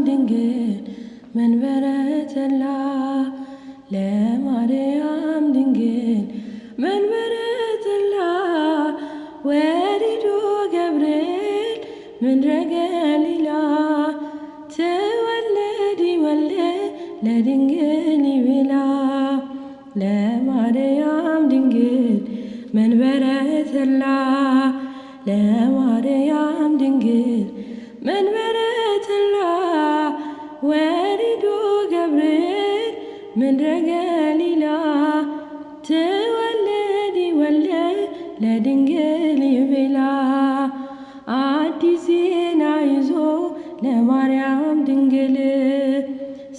ድንግል መንበረ ተድላ ለማርያም ድንግል መንበረ ተድላ ወሪዶ ገብርኤል ምድረ ገሊላ ተወለድ ይወልድ ለድንግል ይቤላ ለማርያም ድንግል መንበረ ተድላ ለማርያም ድንግል መንበረ ተድላ ወሪዶ ገብርኤል ምድረ ገሊላ ተወለድ ይወልድ ለድንግል ይቤላ አዲስ ዜና ይዞ ለማርያም ድንግል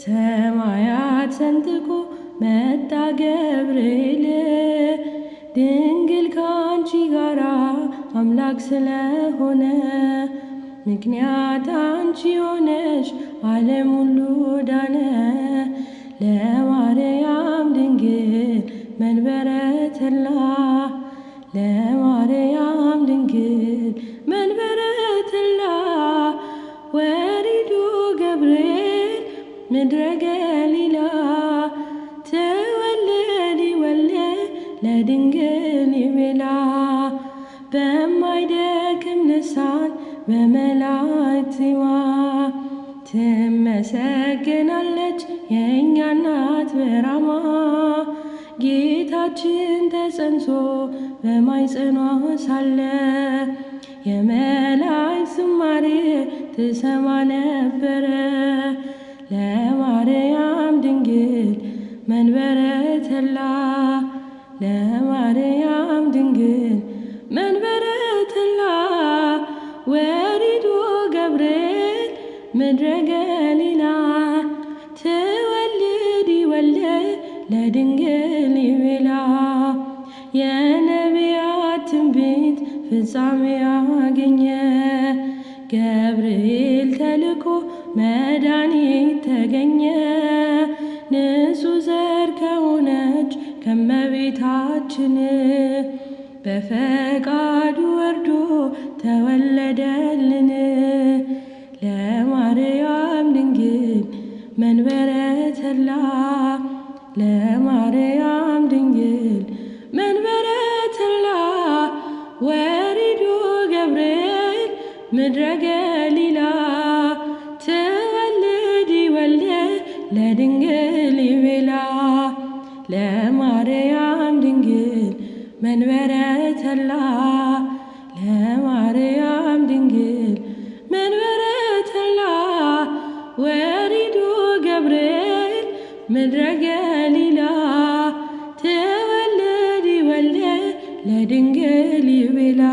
ሰማያት ሰንጥቆ መጣ ገብርኤል ድንግል ካንቺ ጋራ አምላክ ስለሆነ ምክንያት አንቺ ሆነሽ ዓለም ሁሉ ዳነ ለማርያም ድንግል መንበረ ተድላ ለማርያም ድንግል መንበረ ተድላ ወሪዶ ገብርኤል ምድረ ገሊላ ተወለድ ይወልድ ለድንግል ይቤላ በማይደክም ልሳን በመላእክት ዜማ ትመሰገናለች የእኛ እናት በራማ ጌታችን ተጸንሶ በማኅፀኗ ሳለ የመላእክት ዝማሬ ትሰማ ነበረ ለማርያም ድንግል መንበረ ተድላ ለማርያም ድንግል መንበረ ተድላ ወሪዶ ገብርኤል ምድረ ገሊላ ተወልድ ይወልድ ለድንግል ይቤላ የነቢያት ትንቢት ፍጻሜ ያገኘ ገብርኤል ተልኮ መድኃኒት ተገኘ ንጹሕ ዘር ከሆነች ከመቤታችን በፈቃዱ ወርዶ ተወለደልን ለማርያም ድንግል መንበረ ተድላ ለማርያም ድንግል መንበረ ተድላ ወሪዶ ገብርኤል ምድረ ገሊላ ተወልድ ይወልድ ለድንግል ይቤላ ለማርያም ድንግል መንበረ ተድላ ለማርያም ድንግል መንበረ ተድላ ወሪዶ ገብርኤል ምድረ ገሊላ ተወልድ ይወልድ ለድንግል ይቤላ